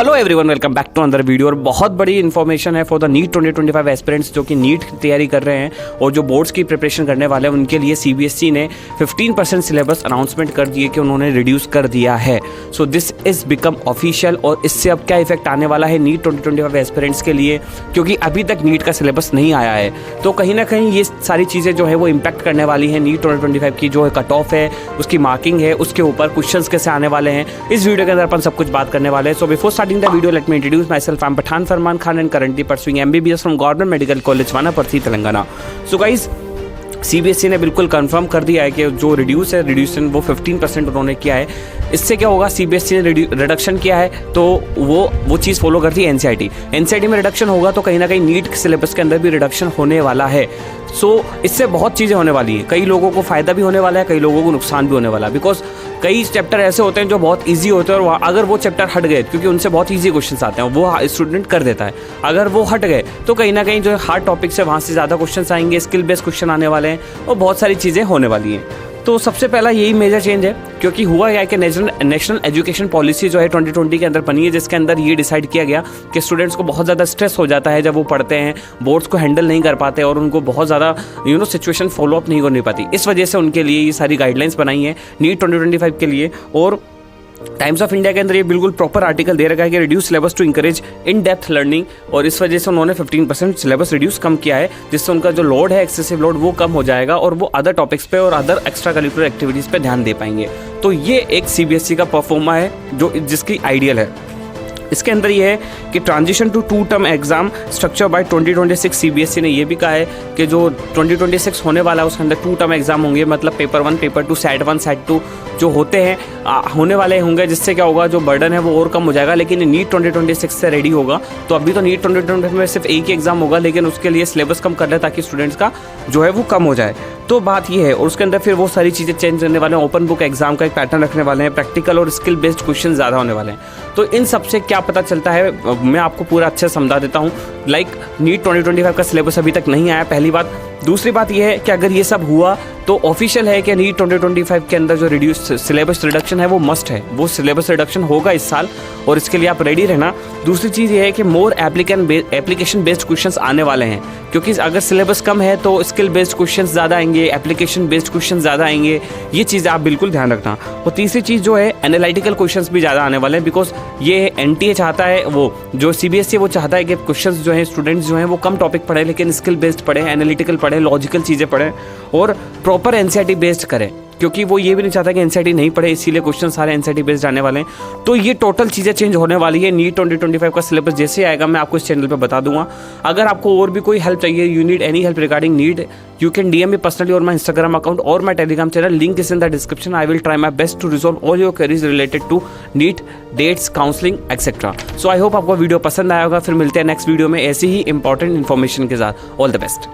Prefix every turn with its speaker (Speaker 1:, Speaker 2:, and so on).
Speaker 1: Hello everyone, welcome back to अंदर video. और बहुत बड़ी इन्फॉर्मेशन है फॉर द नीट 2025 एस्पिरेंट्स जो कि नीट की तैयारी कर रहे हैं और जो बोर्ड्स की प्रिपरेशन करने वाले हैं उनके लिए सीबीएसई ने 15% सिलेबस अनाउंसमेंट कर दिए कि उन्होंने रिड्यूस कर दिया है। So this is become official. और इससे अब क्या इफेक्ट आने वाला है नीट 2025 एस्पिरेंट्स के लिए, क्योंकि अभी तक नीट का सिलेबस नहीं आया है। तो कहीं ना कहीं ये सारी चीज़ें जो है वो इम्पैक्ट करने वाली है नीट 2025 की जो कट ऑफ है, उसकी मार्किंग है, उसके ऊपर क्वेश्चंस कैसे आने वाले हैं। इस वीडियो के अंदर अपन सब कुछ बात करने वाले हैं। So before starting the video let me introduce myself. I am Pathan Farman Khan and currently pursuing MBBS from government medical college Wanaparthy Telangana. So guys, CBSE ने बिल्कुल कंफर्म कर दिया है कि जो रिड्यूसन वो 15% उन्होंने किया है। इससे क्या होगा, सीबीएसई ने रिडक्शन किया है तो वो चीज़ फॉलो करती है एनसीईआरटी में रिडक्शन होगा तो कहीं ना कहीं नीट सिलेबस के अंदर भी रिडक्शन होने वाला है। सो इससे बहुत चीज़ें होने वाली हैं। कई लोगों को फ़ायदा भी होने वाला है, कई लोगों को नुकसान भी होने वाला है। बिकॉज कई चैप्टर ऐसे होते हैं जो बहुत ईजी होते हैं और अगर वो चैप्टर हट गए, क्योंकि उनसे बहुत ईजी क्वेश्चन आते हैं, वो स्टूडेंट कर देता है। अगर वो हट गए तो कहीं ना कहीं जो हार्ड टॉपिक से वहाँ से ज़्यादा क्वेश्चन आएंगे, स्किल बेस्ड क्वेश्चन आने वाले हैं और बहुत सारी चीज़ें होने वाली हैं। तो सबसे पहला यही मेजर चेंज है, क्योंकि हुआ क्या है कि नेशनल एजुकेशन पॉलिसी जो है 2020 के अंदर बनी है, जिसके अंदर ये डिसाइड किया गया कि स्टूडेंट्स को बहुत ज़्यादा स्ट्रेस हो जाता है जब वो पढ़ते हैं, बोर्ड्स को हैंडल नहीं कर पाते और उनको बहुत ज़्यादा सिचुएशन फॉलोअप नहीं करनी पाती। इस वजह से उनके लिए ये सारी गाइडलाइंस बनाई है नीट 2025 के लिए। और टाइम्स ऑफ इंडिया के अंदर ये बिल्कुल प्रॉपर आर्टिकल दे रखा है कि reduce syllabus to encourage in depth learning. और इस वजह से उन्होंने 15% सिलेबस रिड्यूस कम किया है, जिससे उनका जो लोड है, एक्सेसिव लोड, वो कम हो जाएगा और वो अदर टॉपिक्स पे और अदर एक्स्ट्रा करिकुलर एक्टिविटीज़ पे ध्यान दे पाएंगे। तो ये एक सीबीएसई का परफॉर्मा है जो जिसकी आइडियल है। इसके अंदर ये है कि transition to 2 term exam structure by 2026। CBSE ने ये भी कहा है कि जो 2026 होने वाला है उसके अंदर 2 टर्म एग्जाम होंगे, मतलब पेपर 1, पेपर 2, सेट 1, सेट 2 जो होते हैं होने वाले होंगे, जिससे क्या होगा, जो बर्डन है वो और कम हो जाएगा। लेकिन नीट 2026 से रेडी होगा। तो अभी तो नीट 2025 में सिर्फ एक ही एग्जाम होगा, लेकिन उसके लिए सिलेबस कम कर रहे हैं ताकि स्टूडेंट्स का जो है वो कम हो जाए। तो बात ये है। और उसके अंदर फिर वो सारी चीज़ें चेंज करने वाले हैं। ओपन बुक एग्जाम का एक पैटर्न रखने वाले हैं, प्रैक्टिकल और स्किल बेस्ड क्वेश्चन ज़्यादा होने वाले हैं। तो इन सब से क्या पता चलता है, मैं आपको पूरा अच्छे से समझा देता हूँ। नीट 2025 का सिलेबस अभी तक नहीं आया, पहली बात। दूसरी बात यह है कि अगर ये सब हुआ तो ऑफिशियल है कि नीट 2025 के अंदर जो रिड्यूस सिलेबस रिडक्शन है वो मस्ट है, वो सिलेबस रिडक्शन होगा इस साल और इसके लिए आप रेडी रहना। दूसरी चीज़ ये है कि मोर एप्लीकेशन बेस्ड क्वेश्चंस आने वाले हैं, क्योंकि अगर सिलेबस कम है तो स्किल बेस्ड क्वेश्चंस ज़्यादा आएंगे, एप्लीकेशन बेस्ड क्वेश्चन ज़्यादा आएंगे। ये चीज़ आप बिल्कुल ध्यान रखना। और तीसरी चीज़ जो है, एनालिटिकल क्वेश्चंस भी ज़्यादा आने वाले हैं, बिकॉज ये एनटीए चाहता है, वो जो सीबीएसई वो चाहता है कि क्वेश्चंस जो हैं, स्टूडेंट्स जो हैं वो कम टॉपिक पढ़े लेकिन स्किल बेस्ड पढ़े, एनालिटिकल पढ़े, लॉजिकल चीज़ें पढ़ें और प्रॉपर एनसीईआरटी बेस्ड करें, क्योंकि वो ये भी नहीं चाहता कि एनसीईआरटी नहीं पढ़े, इसीलिए क्वेश्चन सारे एनसीईआरटी बेस्ड आने वाले हैं। तो ये टोटल चीज़ें चेंज होने वाली है। नीट 2025 का सिलेबस जैसे आएगा मैं आपको इस चैनल पे बता दूंगा। अगर आपको और भी कोई हेल्प चाहिए, you need any help regarding NEET, you can DM me personally और माई इंस्टाग्राम अकाउंट और my Telegram channel, link is in the description. I will try my best to resolve all your queries related to NEET, dates, counselling etcetera. So I hope आपको video पसंद आया होगा। फिर मिलते हैं next video में ऐसी ही इंपॉर्टेंट इन्फॉर्मेशन के साथ। All the best.